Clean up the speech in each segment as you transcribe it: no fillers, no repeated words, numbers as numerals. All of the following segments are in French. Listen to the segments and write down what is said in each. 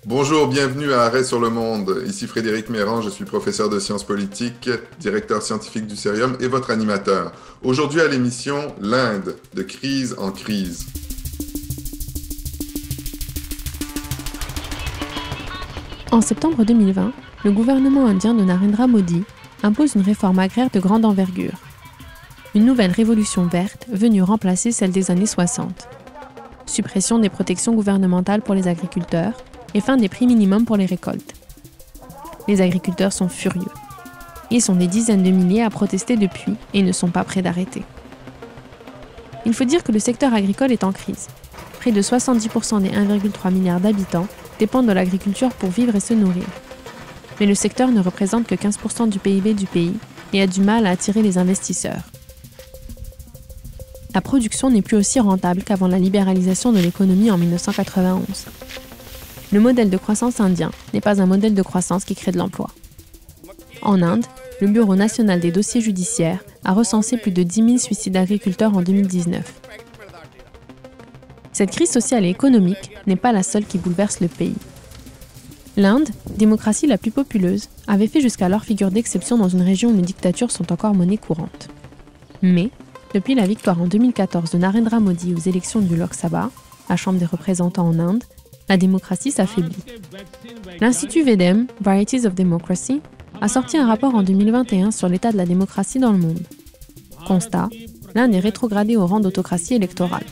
Bonjour, bienvenue à Arrêt sur le monde. Ici Frédéric Méran, je suis professeur de sciences politiques, directeur scientifique du Cerium et votre animateur. Aujourd'hui à l'émission, l'Inde, de crise en crise. En septembre 2020, le gouvernement indien de Narendra Modi impose une réforme agraire de grande envergure. Une nouvelle révolution verte venue remplacer celle des années 60. Suppression des protections gouvernementales pour les agriculteurs et fin des prix minimums pour les récoltes. Les agriculteurs sont furieux. Ils sont des dizaines de milliers à protester depuis et ne sont pas prêts d'arrêter. Il faut dire que le secteur agricole est en crise. Près de 70% des 1,3 milliard d'habitants dépendent de l'agriculture pour vivre et se nourrir. Mais le secteur ne représente que 15% du PIB du pays et a du mal à attirer les investisseurs. La production n'est plus aussi rentable qu'avant la libéralisation de l'économie en 1991. Le modèle de croissance indien n'est pas un modèle de croissance qui crée de l'emploi. En Inde, le Bureau national des dossiers judiciaires a recensé plus de 10 000 suicides d'agriculteurs en 2019. Cette crise sociale et économique n'est pas la seule qui bouleverse le pays. L'Inde, démocratie la plus populeuse, avait fait jusqu'alors figure d'exception dans une région où les dictatures sont encore monnaie courante. Mais, depuis la victoire en 2014 de Narendra Modi aux élections du Lok Sabha, la Chambre des représentants en Inde, la démocratie s'affaiblit. L'Institut Vedem, Varieties of Democracy, a sorti un rapport en 2021 sur l'état de la démocratie dans le monde. Constat, l'Inde est rétrogradée au rang d'autocratie électorale.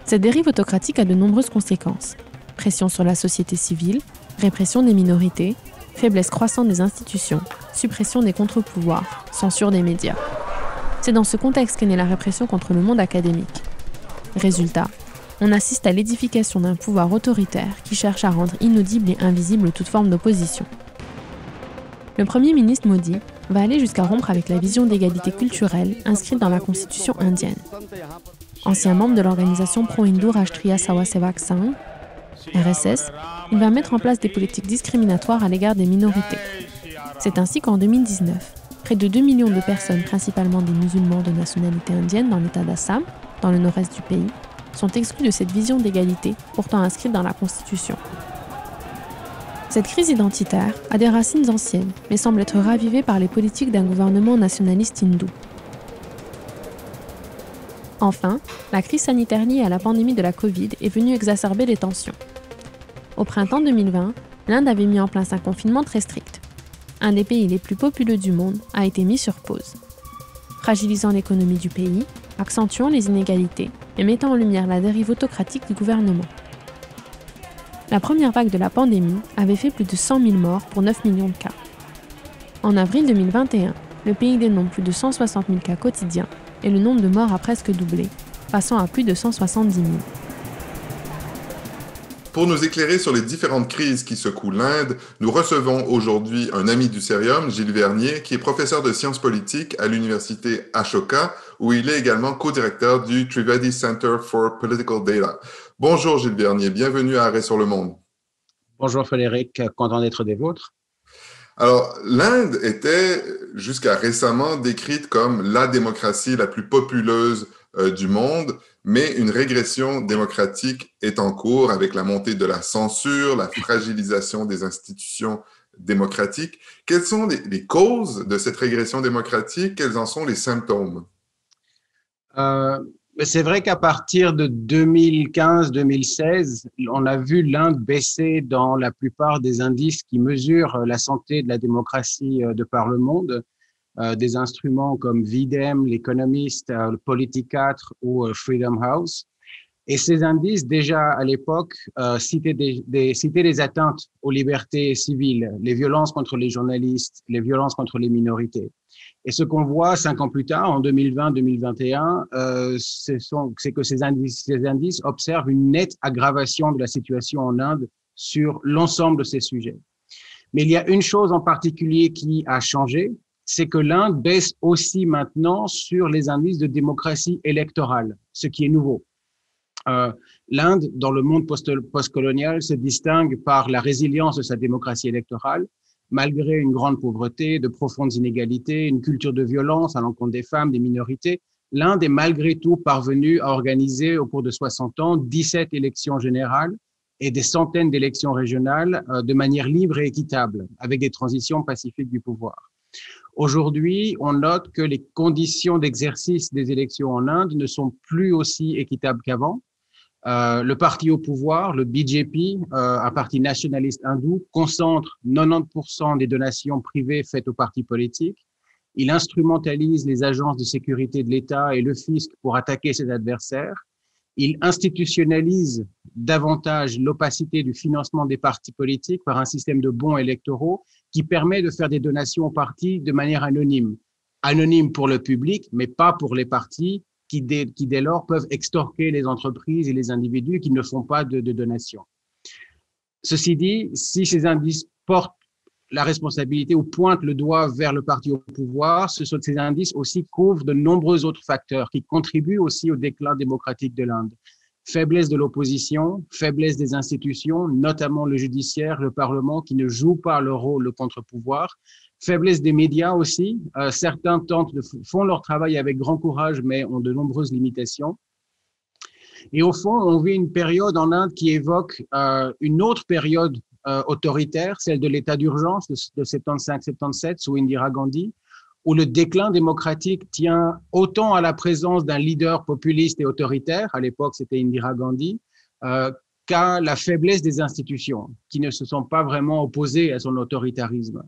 Cette dérive autocratique a de nombreuses conséquences. Pression sur la société civile, répression des minorités, faiblesse croissante des institutions, suppression des contre-pouvoirs, censure des médias. C'est dans ce contexte qu'est née la répression contre le monde académique. Résultat, on assiste à l'édification d'un pouvoir autoritaire qui cherche à rendre inaudible et invisible toute forme d'opposition. Le Premier ministre Modi va aller jusqu'à rompre avec la vision d'égalité culturelle inscrite dans la constitution indienne. Ancien membre de l'organisation pro-hindoue Rashtriya Seva Sevak Sangh, RSS, il va mettre en place des politiques discriminatoires à l'égard des minorités. C'est ainsi qu'en 2019, près de 2 millions de personnes, principalement des musulmans de nationalité indienne dans l'état d'Assam, dans le nord-est du pays, sont exclus de cette vision d'égalité, pourtant inscrite dans la Constitution. Cette crise identitaire a des racines anciennes, mais semble être ravivée par les politiques d'un gouvernement nationaliste hindou. Enfin, la crise sanitaire liée à la pandémie de la Covid est venue exacerber les tensions. Au printemps 2020, l'Inde avait mis en place un confinement très strict. Un des pays les plus populeux du monde a été mis sur pause, fragilisant l'économie du pays, accentuant les inégalités et mettant en lumière la dérive autocratique du gouvernement. La première vague de la pandémie avait fait plus de 100 000 morts pour 9 millions de cas. En avril 2021, le pays dénombre plus de 160 000 cas quotidiens et le nombre de morts a presque doublé, passant à plus de 170 000. Pour nous éclairer sur les différentes crises qui secouent l'Inde, nous recevons aujourd'hui un ami du Cerium, Gilles Vernier, qui est professeur de sciences politiques à l'université Ashoka, où il est également co-directeur du Trivedi Center for Political Data. Bonjour Gilles Vernier, bienvenue à Arrêt sur le monde. Bonjour Frédéric, content d'être des vôtres. Alors, l'Inde était jusqu'à récemment décrite comme la démocratie la plus populeuse du monde, mais une régression démocratique est en cours avec la montée de la censure, la fragilisation des institutions démocratiques. Quelles sont les causes de cette régression démocratique? Quels en sont les symptômes? C'est vrai qu'à partir de 2015-2016, on a vu l'Inde baisser dans la plupart des indices qui mesurent la santé de la démocratie de par le monde. Des instruments comme Videm, l'Economist, le Politicatre ou Freedom House. Et ces indices, déjà à l'époque, citaient des atteintes aux libertés civiles, les violences contre les journalistes, les violences contre les minorités. Et ce qu'on voit 5 ans plus tard, en 2020-2021, c'est que ces indices observent une nette aggravation de la situation en Inde sur l'ensemble de ces sujets. Mais il y a une chose en particulier qui a changé, c'est que l'Inde baisse aussi maintenant sur les indices de démocratie électorale, ce qui est nouveau. L'Inde, dans le monde postcolonial, se distingue par la résilience de sa démocratie électorale, malgré une grande pauvreté, de profondes inégalités, une culture de violence à l'encontre des femmes, des minorités. L'Inde est malgré tout parvenue à organiser au cours de 60 ans 17 élections générales et des centaines d'élections régionales de manière libre et équitable, avec des transitions pacifiques du pouvoir. Aujourd'hui, on note que les conditions d'exercice des élections en Inde ne sont plus aussi équitables qu'avant. Le parti au pouvoir, le BJP, un parti nationaliste hindou, concentre 90% des donations privées faites aux partis politiques. Il instrumentalise les agences de sécurité de l'État et le fisc pour attaquer ses adversaires. Il institutionnalise davantage l'opacité du financement des partis politiques par un système de bons électoraux qui permet de faire des donations aux partis de manière anonyme. Anonyme pour le public, mais pas pour les partis qui dès lors peuvent extorquer les entreprises et les individus qui ne font pas de donations. Ceci dit, si ces indices portent la responsabilité ou pointent le doigt vers le parti au pouvoir, ces indices aussi couvrent de nombreux autres facteurs qui contribuent aussi au déclin démocratique de l'Inde. Faiblesse de l'opposition, faiblesse des institutions, notamment le judiciaire, le Parlement, qui ne jouent pas leur rôle de contre-pouvoir. Faiblesse des médias aussi. Certains font leur travail avec grand courage, mais ont de nombreuses limitations. Et au fond, on vit une période en Inde qui évoque une autre période autoritaire, celle de l'état d'urgence de 75-77 sous Indira Gandhi, où le déclin démocratique tient autant à la présence d'un leader populiste et autoritaire, à l'époque c'était Indira Gandhi, qu'à la faiblesse des institutions, qui ne se sont pas vraiment opposées à son autoritarisme.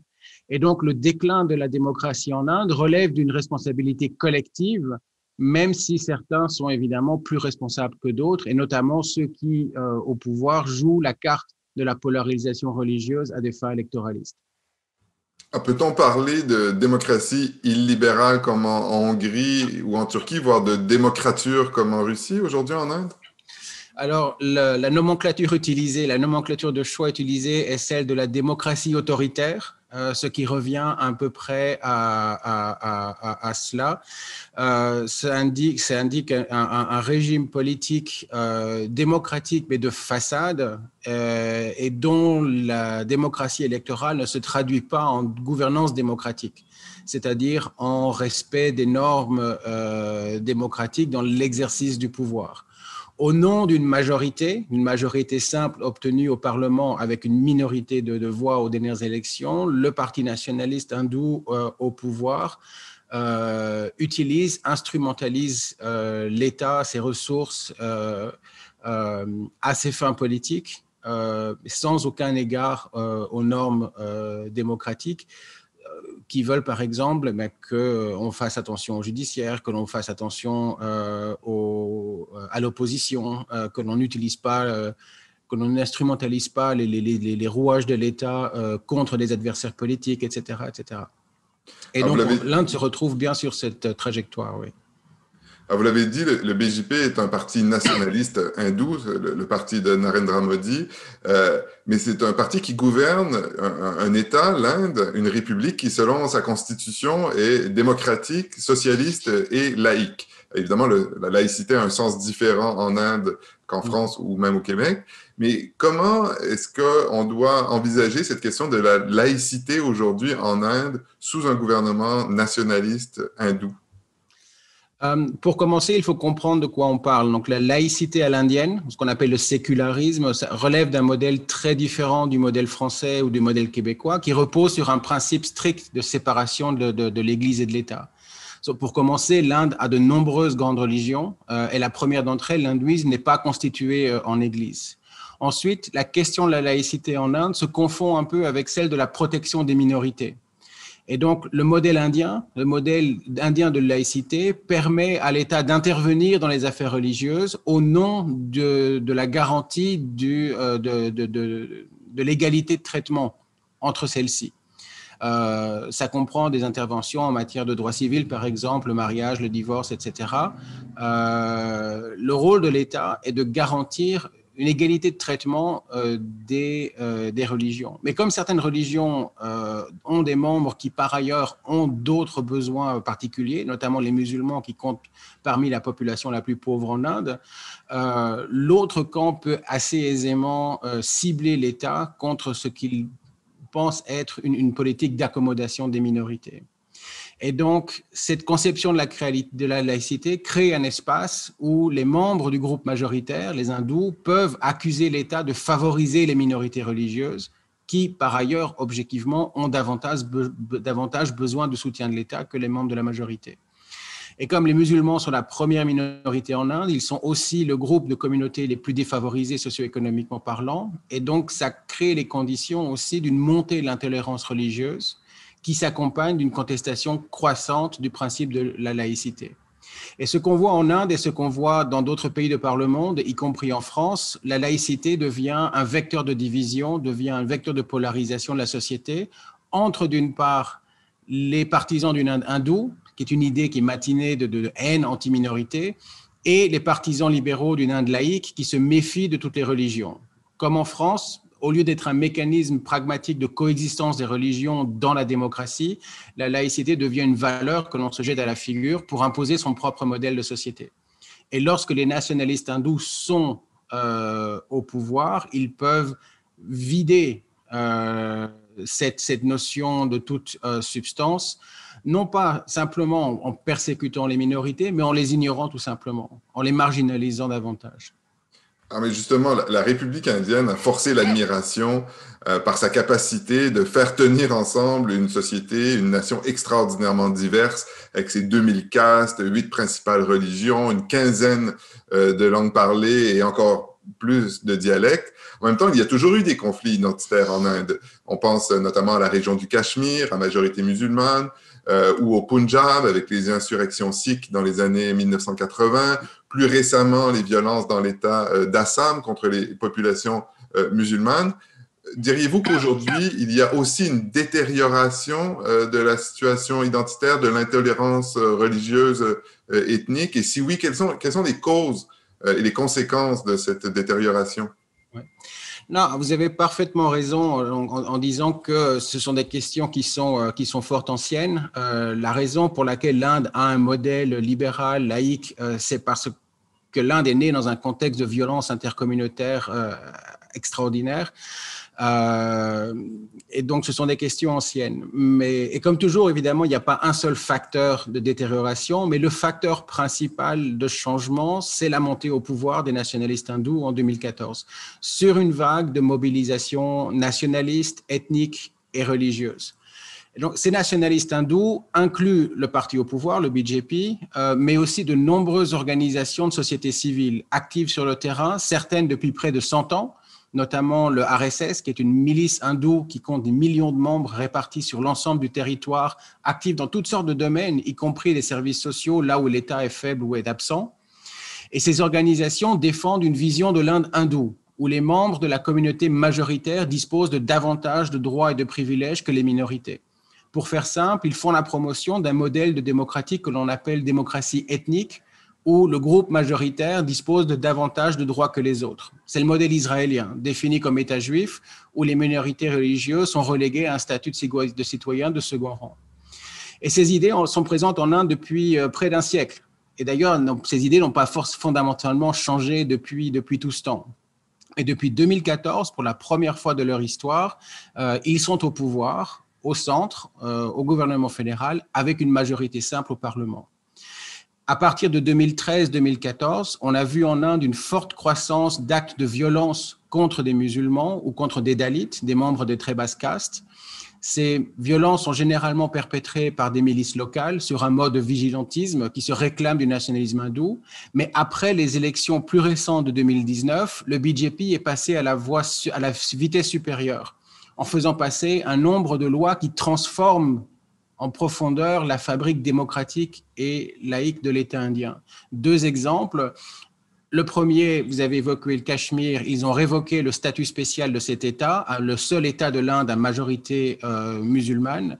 Et donc le déclin de la démocratie en Inde relève d'une responsabilité collective, même si certains sont évidemment plus responsables que d'autres, et notamment ceux qui, au pouvoir, jouent la carte de la polarisation religieuse à des fins électoralistes. Peut-on parler de démocratie illibérale comme en Hongrie ou en Turquie, voire de démocrature comme en Russie aujourd'hui en Inde? Alors, la nomenclature utilisée, la nomenclature de choix utilisée est celle de la démocratie autoritaire, ce qui revient à peu près à cela. Ça indique un régime politique démocratique mais de façade et dont la démocratie électorale ne se traduit pas en gouvernance démocratique, c'est-à-dire en respect des normes démocratiques dans l'exercice du pouvoir. Au nom d'une majorité simple obtenue au Parlement avec une minorité de voix aux dernières élections, le parti nationaliste hindou au pouvoir instrumentalise l'État, ses ressources à ses fins politiques, sans aucun égard aux normes démocratiques, qui veulent par exemple qu'on fasse attention au judiciaire, que l'on fasse attention à l'opposition, que l'on n'utilise pas, que l'on n'instrumentalise pas les rouages de l'État contre les adversaires politiques, etc. etc. Et donc l'Inde se retrouve bien sur cette trajectoire, oui. Vous l'avez dit, le BJP est un parti nationaliste hindou, le parti de Narendra Modi, mais c'est un parti qui gouverne un État, l'Inde, une république qui, selon sa constitution, est démocratique, socialiste et laïque. Évidemment, la laïcité a un sens différent en Inde qu'en France ou même au Québec, mais comment est-ce qu'on doit envisager cette question de la laïcité aujourd'hui en Inde sous un gouvernement nationaliste hindou? Pour commencer, il faut comprendre de quoi on parle. Donc, la laïcité à l'indienne, ce qu'on appelle le sécularisme, ça relève d'un modèle très différent du modèle français ou du modèle québécois, qui repose sur un principe strict de séparation de l'Église et de l'État. Pour commencer, l'Inde a de nombreuses grandes religions, et la première d'entre elles, l'hindouisme, n'est pas constituée en Église. Ensuite, la question de la laïcité en Inde se confond un peu avec celle de la protection des minorités. Et donc, le modèle indien de laïcité permet à l'État d'intervenir dans les affaires religieuses au nom de la garantie de l'égalité de traitement entre celles-ci. Ça comprend des interventions en matière de droit civil, par exemple, le mariage, le divorce, etc. Le rôle de l'État est de garantir une égalité de traitement des religions. Mais comme certaines religions ont des membres qui, par ailleurs, ont d'autres besoins particuliers, notamment les musulmans qui comptent parmi la population la plus pauvre en Inde, l'autre camp peut assez aisément cibler l'État contre ce qu'il pense être une politique d'accommodation des minorités. Et donc, cette conception de la laïcité crée un espace où les membres du groupe majoritaire, les hindous, peuvent accuser l'État de favoriser les minorités religieuses qui, par ailleurs, objectivement, ont davantage besoin de soutien de l'État que les membres de la majorité. Et comme les musulmans sont la première minorité en Inde, ils sont aussi le groupe de communautés les plus défavorisées socio-économiquement parlant. Et donc, ça crée les conditions aussi d'une montée de l'intolérance religieuse qui s'accompagne d'une contestation croissante du principe de la laïcité. Et ce qu'on voit en Inde et ce qu'on voit dans d'autres pays de par le monde, y compris en France, la laïcité devient un vecteur de division, devient un vecteur de polarisation de la société entre, d'une part, les partisans d'une Inde hindoue, qui est une idée qui est matinée de haine anti-minorité, et les partisans libéraux d'une Inde laïque qui se méfient de toutes les religions. Comme en France, au lieu d'être un mécanisme pragmatique de coexistence des religions dans la démocratie, la laïcité devient une valeur que l'on se jette à la figure pour imposer son propre modèle de société. Et lorsque les nationalistes hindous sont au pouvoir, ils peuvent vider cette notion de toute substance, non pas simplement en persécutant les minorités, mais en les ignorant tout simplement, en les marginalisant davantage. Ah, mais justement, la République indienne a forcé l'admiration par sa capacité de faire tenir ensemble une société, une nation extraordinairement diverse, avec ses 2000 castes, 8 principales religions, une quinzaine de langues parlées et encore plus de dialectes. En même temps, il y a toujours eu des conflits identitaires en Inde. On pense notamment à la région du Cachemire, à majorité musulmane, ou au Punjab, avec les insurrections sikhs dans les années 1980. Plus récemment, les violences dans l'État d'Assam contre les populations musulmanes. Diriez-vous qu'aujourd'hui, il y a aussi une détérioration de la situation identitaire, de l'intolérance religieuse ethnique? Et si oui, quelles sont les causes et les conséquences de cette détérioration? Ouais. Non, vous avez parfaitement raison en disant que ce sont des questions qui sont fort anciennes. La raison pour laquelle l'Inde a un modèle libéral, laïque, c'est parce que l'Inde est née dans un contexte de violence intercommunautaire extraordinaire. Et donc, ce sont des questions anciennes. Et comme toujours, évidemment, il n'y a pas un seul facteur de détérioration, mais le facteur principal de changement, c'est la montée au pouvoir des nationalistes hindous en 2014, sur une vague de mobilisation nationaliste, ethnique et religieuse. Et donc, ces nationalistes hindous incluent le parti au pouvoir, le BJP, mais aussi de nombreuses organisations de société civile actives sur le terrain, certaines depuis près de 100 ans, notamment le RSS, qui est une milice hindoue qui compte des millions de membres répartis sur l'ensemble du territoire, actifs dans toutes sortes de domaines, y compris les services sociaux, là où l'État est faible ou est absent. Et ces organisations défendent une vision de l'Inde hindoue, où les membres de la communauté majoritaire disposent de davantage de droits et de privilèges que les minorités. Pour faire simple, ils font la promotion d'un modèle de démocratie que l'on appelle démocratie ethnique, où le groupe majoritaire dispose de davantage de droits que les autres. C'est le modèle israélien, défini comme État juif, où les minorités religieuses sont reléguées à un statut de citoyen de second rang. Et ces idées sont présentes en Inde depuis près d'un siècle. Et d'ailleurs, ces idées n'ont pas fondamentalement changé depuis tout ce temps. Et depuis 2014, pour la première fois de leur histoire, ils sont au pouvoir, au centre, au gouvernement fédéral, avec une majorité simple au Parlement. À partir de 2013-2014, on a vu en Inde une forte croissance d'actes de violence contre des musulmans ou contre des Dalits, des membres des très basses castes. Ces violences sont généralement perpétrées par des milices locales sur un mode de vigilantisme qui se réclame du nationalisme hindou. Mais après les élections plus récentes de 2019, le BJP est passé à la vitesse supérieure en faisant passer un nombre de lois qui transforment en profondeur la fabrique démocratique et laïque de l'État indien. 2 exemples. Le premier, vous avez évoqué le Cachemire, ils ont révoqué le statut spécial de cet État, le seul État de l'Inde à majorité musulmane.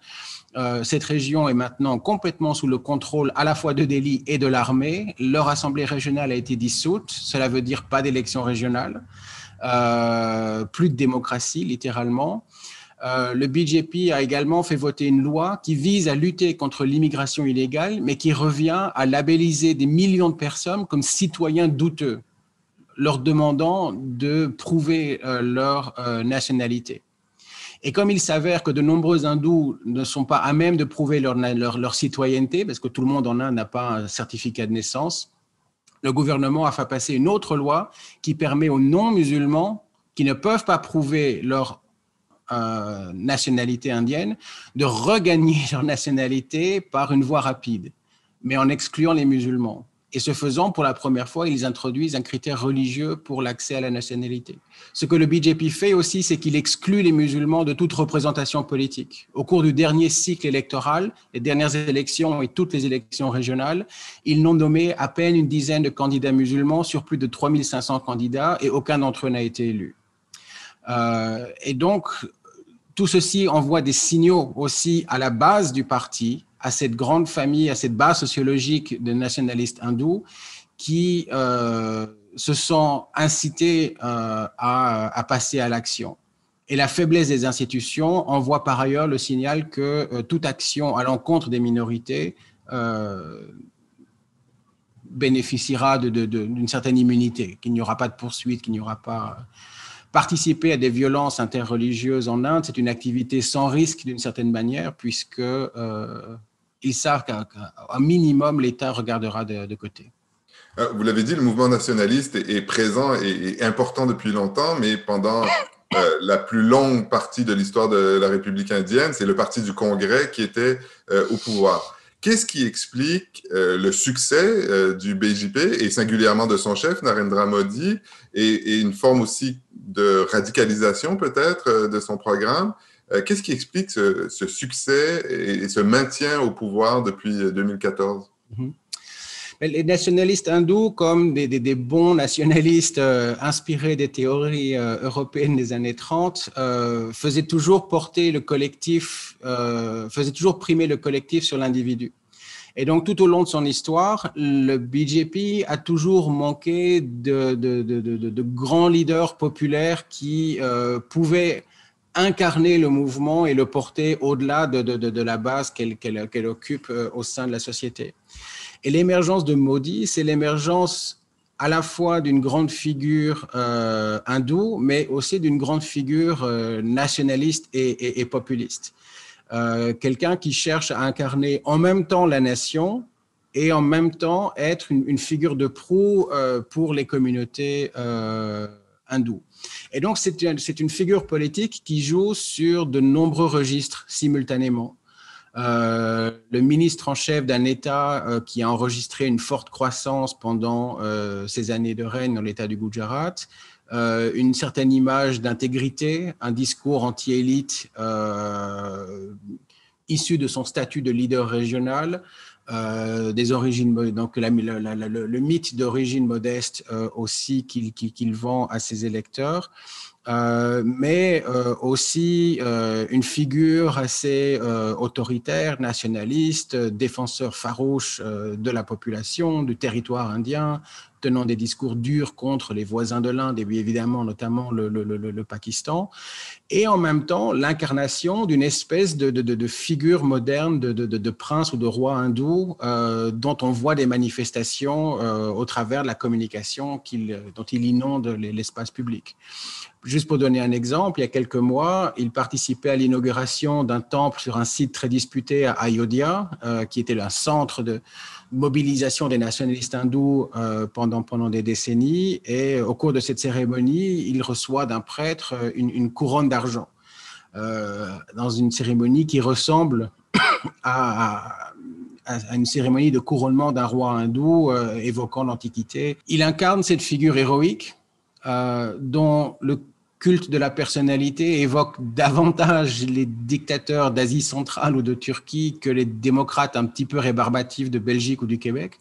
Cette région est maintenant complètement sous le contrôle à la fois de Delhi et de l'armée. Leur assemblée régionale a été dissoute, cela veut dire pas d'élection régionale, plus de démocratie littéralement. Le BJP a également fait voter une loi qui vise à lutter contre l'immigration illégale, mais qui revient à labelliser des millions de personnes comme citoyens douteux, leur demandant de prouver leur nationalité. Et comme il s'avère que de nombreux hindous ne sont pas à même de prouver leur citoyenneté, parce que tout le monde en Inde n'a pas un certificat de naissance, le gouvernement a fait passer une autre loi qui permet aux non-musulmans qui ne peuvent pas prouver leur nationalité indienne de regagner leur nationalité par une voie rapide, mais en excluant les musulmans. Et ce faisant, pour la première fois, ils introduisent un critère religieux pour l'accès à la nationalité. Ce que le BJP fait aussi, c'est qu'il exclut les musulmans de toute représentation politique. Au cours du dernier cycle électoral, les dernières élections et toutes les élections régionales, ils n'ont nommé à peine une dizaine de candidats musulmans sur plus de 3500 candidats et aucun d'entre eux n'a été élu. Et donc, tout ceci envoie des signaux aussi à la base du parti, à cette grande famille, à cette base sociologique de nationalistes hindous qui se sont incités à passer à l'action. Et la faiblesse des institutions envoie par ailleurs le signal que toute action à l'encontre des minorités bénéficiera d'une certaine immunité, qu'il n'y aura pas de poursuite, qu'il n'y aura pas... Participer à des violences interreligieuses en Inde, c'est une activité sans risque d'une certaine manière, puisque ils savent qu'à minimum, l'État regardera de côté. Vous l'avez dit, le mouvement nationaliste est présent et important depuis longtemps, mais pendant la plus longue partie de l'histoire de la République indienne, c'est le parti du Congrès qui était au pouvoir. Qu'est-ce qui explique le succès du BJP et singulièrement de son chef, Narendra Modi, et une forme aussi de radicalisation peut-être de son programme? Qu'est-ce qui explique ce succès et ce maintien au pouvoir depuis 2014? Les nationalistes hindous, comme des bons nationalistes inspirés des théories européennes des années 30, faisaient toujours primer le collectif sur l'individu. Et donc, tout au long de son histoire, le BJP a toujours manqué de grands leaders populaires qui pouvaient incarner le mouvement et le porter au-delà de la base qu'elle occupe au sein de la société. Et l'émergence de Modi, c'est l'émergence à la fois d'une grande figure hindoue, mais aussi d'une grande figure nationaliste et populiste. Quelqu'un qui cherche à incarner en même temps la nation et en même temps être une figure de proue pour les communautés hindoues. Et donc, c'est une figure politique qui joue sur de nombreux registres simultanément. Le ministre en chef d'un État qui a enregistré une forte croissance pendant ses années de règne dans l'État du Gujarat, une certaine image d'intégrité, un discours anti-élite issu de son statut de leader régional, des origines, donc le mythe d'origine modeste aussi qu'il vend à ses électeurs. Mais aussi une figure assez autoritaire, nationaliste, défenseur farouche de la population, du territoire indien, tenant des discours durs contre les voisins de l'Inde et évidemment notamment le Pakistan, et en même temps l'incarnation d'une espèce de figure moderne de prince ou de roi hindou dont on voit des manifestations au travers de la communication dont il inonde l'espace public. Juste pour donner un exemple, il y a quelques mois, il participait à l'inauguration d'un temple sur un site très disputé à Ayodhya, qui était un centre de mobilisation des nationalistes hindous pendant des décennies. Et au cours de cette cérémonie, il reçoit d'un prêtre une couronne d'argent dans une cérémonie qui ressemble à une cérémonie de couronnement d'un roi hindou évoquant l'Antiquité. Il incarne cette figure héroïque dont le culte de la personnalité évoque davantage les dictateurs d'Asie centrale ou de Turquie que les démocrates un petit peu rébarbatifs de Belgique ou du Québec.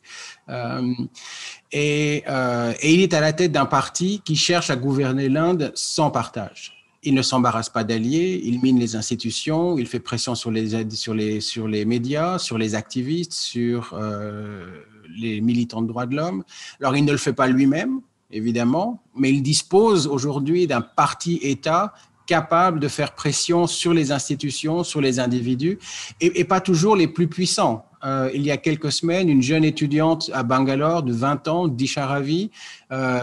Et il est à la tête d'un parti qui cherche à gouverner l'Inde sans partage. Il ne s'embarrasse pas d'alliés, il mine les institutions, il fait pression sur les médias, sur les activistes, sur les militants de droits de l'homme. Alors, il ne le fait pas lui-même, évidemment, mais il dispose aujourd'hui d'un parti-État capable de faire pression sur les institutions, sur les individus, et pas toujours les plus puissants. il y a quelques semaines, une jeune étudiante à Bangalore de 20 ans, Disha Ravi,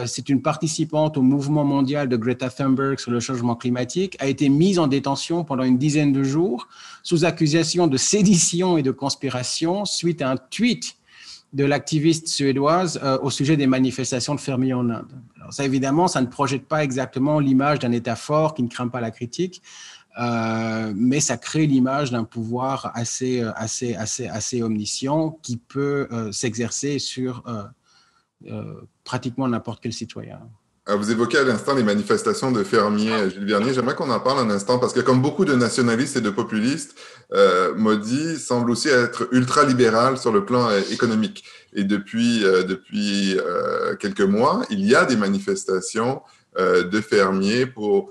c'est une participante au mouvement mondial de Greta Thunberg sur le changement climatique, a été mise en détention pendant une dizaine de jours sous accusation de sédition et de conspiration suite à un tweet de l'activiste suédoise au sujet des manifestations de fermiers en Inde. Alors ça, évidemment, ça ne projette pas exactement l'image d'un État fort qui ne craint pas la critique, mais ça crée l'image d'un pouvoir assez omniscient qui peut s'exercer sur pratiquement n'importe quel citoyen. Vous évoquez à l'instant les manifestations de fermiers, Gilles Vernier. J'aimerais qu'on en parle un instant parce que comme beaucoup de nationalistes et de populistes, Modi semble aussi être ultra-libéral sur le plan économique. Et depuis quelques mois, il y a des manifestations de fermiers pour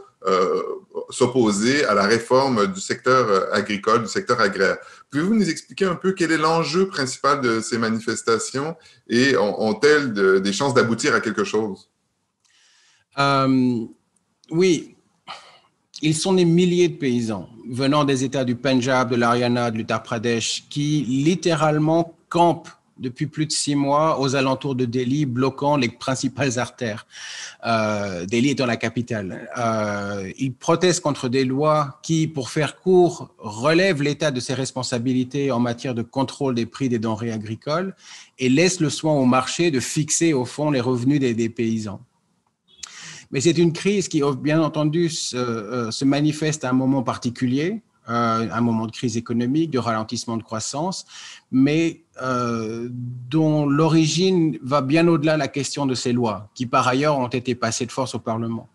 s'opposer à la réforme du secteur agricole, du secteur agraire. Pouvez-vous nous expliquer un peu quel est l'enjeu principal de ces manifestations et ont-elles des chances d'aboutir à quelque chose? Oui, ils sont des milliers de paysans venant des États du Punjab, de l'Haryana, de l'Uttar Pradesh qui littéralement campent depuis plus de 6 mois aux alentours de Delhi, bloquant les principales artères. Delhi étant la capitale. Ils protestent contre des lois qui, pour faire court, relèvent l'État de ses responsabilités en matière de contrôle des prix des denrées agricoles et laissent le soin au marché de fixer au fond les revenus des paysans. Mais c'est une crise qui, bien entendu, se manifeste à un moment particulier, un moment de crise économique, de ralentissement de croissance, mais dont l'origine va bien au-delà de la question de ces lois, qui par ailleurs ont été passées de force au Parlement.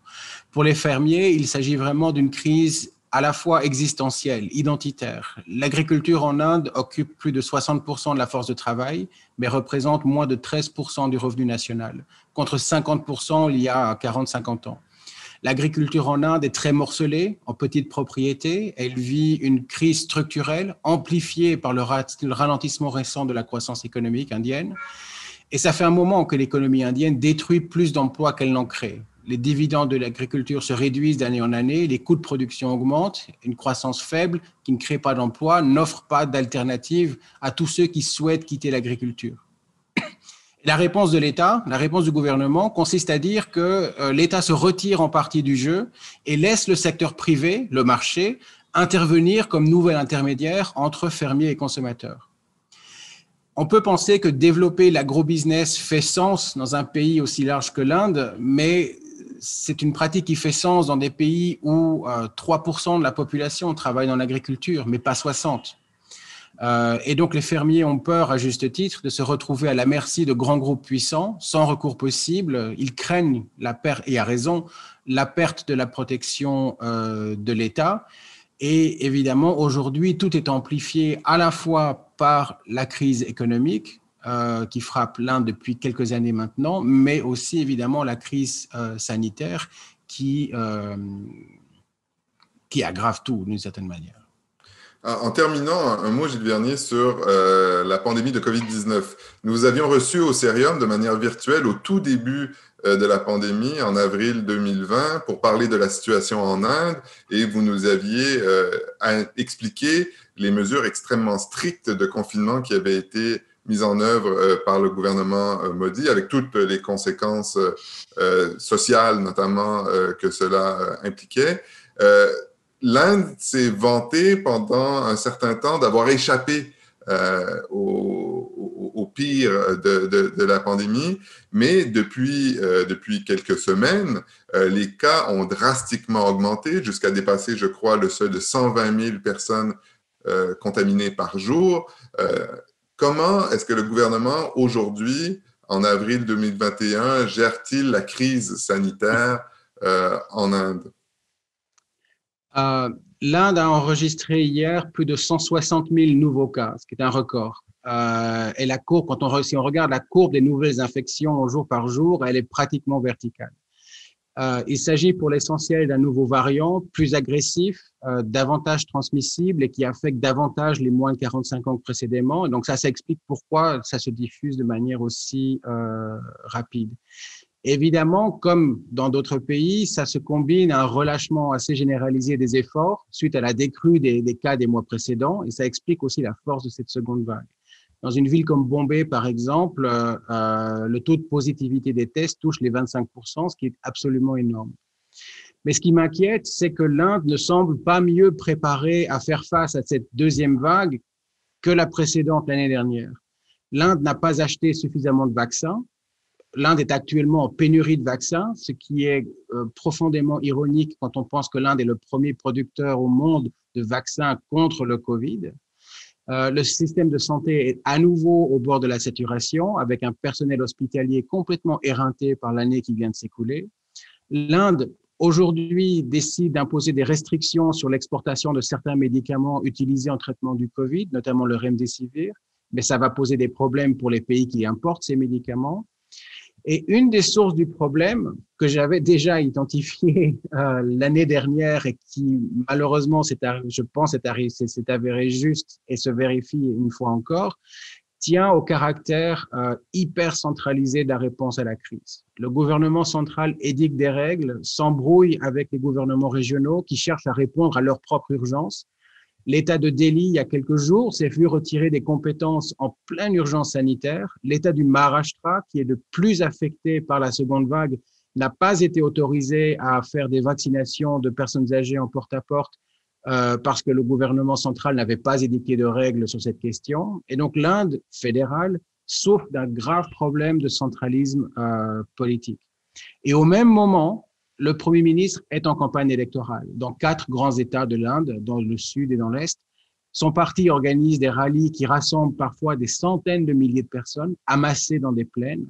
Pour les fermiers, il s'agit vraiment d'une crise à la fois existentielle, identitaire. L'agriculture en Inde occupe plus de 60% de la force de travail, mais représente moins de 13% du revenu national, contre 50% il y a 40-50 ans. L'agriculture en Inde est très morcelée, en petite propriété. Elle vit une crise structurelle amplifiée par le ralentissement récent de la croissance économique indienne. Et ça fait un moment que l'économie indienne détruit plus d'emplois qu'elle n'en crée. Les dividendes de l'agriculture se réduisent d'année en année, les coûts de production augmentent, une croissance faible qui ne crée pas d'emplois n'offre pas d'alternative à tous ceux qui souhaitent quitter l'agriculture. La réponse de l'État, la réponse du gouvernement consiste à dire que l'État se retire en partie du jeu et laisse le secteur privé, le marché, intervenir comme nouvel intermédiaire entre fermiers et consommateurs. On peut penser que développer l'agrobusiness fait sens dans un pays aussi large que l'Inde, mais c'est une pratique qui fait sens dans des pays où 3% de la population travaille dans l'agriculture, mais pas 60%. Et donc, les fermiers ont peur, à juste titre, de se retrouver à la merci de grands groupes puissants, sans recours possible. Ils craignent la perte, et à raison, la perte de la protection de l'État. Et évidemment, aujourd'hui, tout est amplifié à la fois par la crise économique qui frappe l'Inde depuis quelques années maintenant, mais aussi évidemment la crise sanitaire qui aggrave tout d'une certaine manière. En terminant, un mot, Gilles Vernier, sur la pandémie de COVID-19. Nous vous avions reçu au Cerium de manière virtuelle au tout début de la pandémie, en avril 2020, pour parler de la situation en Inde, et vous nous aviez expliqué les mesures extrêmement strictes de confinement qui avaient été mises en œuvre par le gouvernement Modi, avec toutes les conséquences sociales, notamment, que cela impliquait. L'Inde s'est vantée pendant un certain temps d'avoir échappé au pire de la pandémie, mais depuis quelques semaines, les cas ont drastiquement augmenté jusqu'à dépasser, je crois, le seuil de 120 000 personnes contaminées par jour. Comment est-ce que le gouvernement, aujourd'hui, en avril 2021, gère-t-il la crise sanitaire en Inde? L'Inde a enregistré hier plus de 160 000 nouveaux cas, ce qui est un record. Et la courbe, si on regarde la courbe des nouvelles infections jour par jour, elle est pratiquement verticale. Il s'agit pour l'essentiel d'un nouveau variant plus agressif, davantage transmissible et qui affecte davantage les moins de 45 ans que précédemment. Et donc ça explique pourquoi ça se diffuse de manière aussi rapide. Évidemment, comme dans d'autres pays, ça se combine à un relâchement assez généralisé des efforts suite à la décrue des cas des mois précédents et ça explique aussi la force de cette seconde vague. Dans une ville comme Bombay, par exemple, le taux de positivité des tests touche les 25%, ce qui est absolument énorme. Mais ce qui m'inquiète, c'est que l'Inde ne semble pas mieux préparée à faire face à cette deuxième vague que la précédente l'année dernière. L'Inde n'a pas acheté suffisamment de vaccins. L'Inde est actuellement en pénurie de vaccins, ce qui est profondément ironique quand on pense que l'Inde est le premier producteur au monde de vaccins contre le Covid. Le système de santé est à nouveau au bord de la saturation, avec un personnel hospitalier complètement éreinté par l'année qui vient de s'écouler. L'Inde, aujourd'hui, décide d'imposer des restrictions sur l'exportation de certains médicaments utilisés en traitement du Covid, notamment le Remdesivir, mais ça va poser des problèmes pour les pays qui importent ces médicaments. Et une des sources du problème que j'avais déjà identifié l'année dernière et qui malheureusement je pense s'est avéré juste et se vérifie une fois encore, tient au caractère hyper centralisé de la réponse à la crise. Le gouvernement central édicte des règles, s'embrouille avec les gouvernements régionaux qui cherchent à répondre à leur propre urgence. L'État de Delhi, il y a quelques jours, s'est vu retirer des compétences en pleine urgence sanitaire. L'État du Maharashtra, qui est le plus affecté par la seconde vague, n'a pas été autorisé à faire des vaccinations de personnes âgées en porte-à-porte parce que le gouvernement central n'avait pas édicté de règles sur cette question. Et donc l'Inde fédérale souffre d'un grave problème de centralisme politique. Et au même moment, le Premier ministre est en campagne électorale dans 4 grands États de l'Inde, dans le sud et dans l'est. Son parti organise des rallyes qui rassemblent parfois des centaines de milliers de personnes amassées dans des plaines.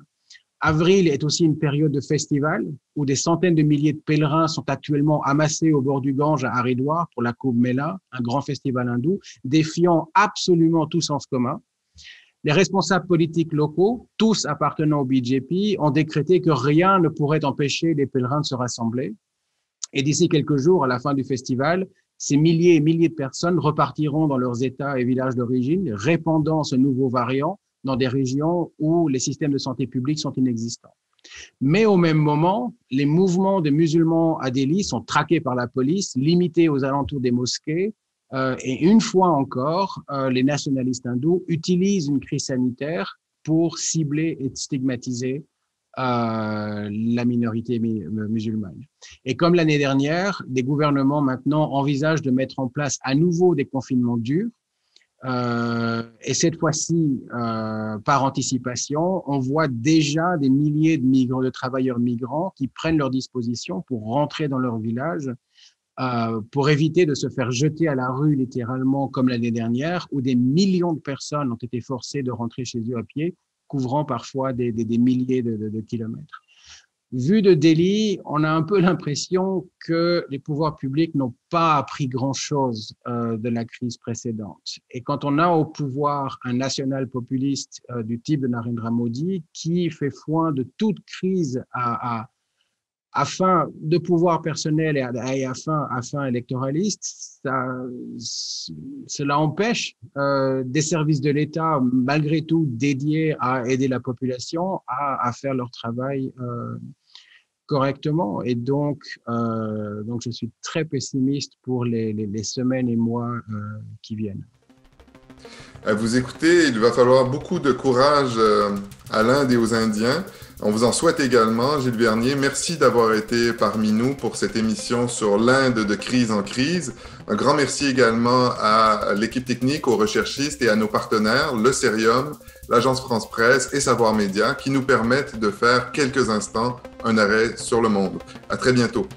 Avril est aussi une période de festival où des centaines de milliers de pèlerins sont actuellement amassés au bord du Gange à Haridwar pour la Kumbh Mela, un grand festival hindou, défiant absolument tout sens commun. Les responsables politiques locaux, tous appartenant au BJP, ont décrété que rien ne pourrait empêcher les pèlerins de se rassembler. Et d'ici quelques jours, à la fin du festival, ces milliers et milliers de personnes repartiront dans leurs États et villages d'origine, répandant ce nouveau variant dans des régions où les systèmes de santé publique sont inexistants. Mais au même moment, les mouvements de musulmans à Delhi sont traqués par la police, limités aux alentours des mosquées. Et une fois encore, les nationalistes hindous utilisent une crise sanitaire pour cibler et stigmatiser la minorité musulmane. Et comme l'année dernière, des gouvernements maintenant envisagent de mettre en place à nouveau des confinements durs. Et cette fois-ci, par anticipation, on voit déjà des milliers de travailleurs migrants qui prennent leurs dispositions pour rentrer dans leur village, pour éviter de se faire jeter à la rue littéralement comme l'année dernière, où des millions de personnes ont été forcées de rentrer chez eux à pied, couvrant parfois des milliers de kilomètres. Vu de Delhi, on a un peu l'impression que les pouvoirs publics n'ont pas appris grand-chose de la crise précédente. Et quand on a au pouvoir un national populiste du type de Narendra Modi qui fait foi de toute crise afin de pouvoir personnel et afin électoraliste, cela empêche des services de l'État, malgré tout dédiés à aider la population, à faire leur travail correctement. Et donc je suis très pessimiste pour les semaines et mois qui viennent. À vous écouter, il va falloir beaucoup de courage à l'Inde et aux Indiens. On vous en souhaite également, Gilles Bernier. Merci d'avoir été parmi nous pour cette émission sur l'Inde de crise en crise. Un grand merci également à l'équipe technique, aux recherchistes et à nos partenaires, le Cerium, l'Agence France Presse et Savoir Média, qui nous permettent de faire quelques instants un arrêt sur le monde. À très bientôt.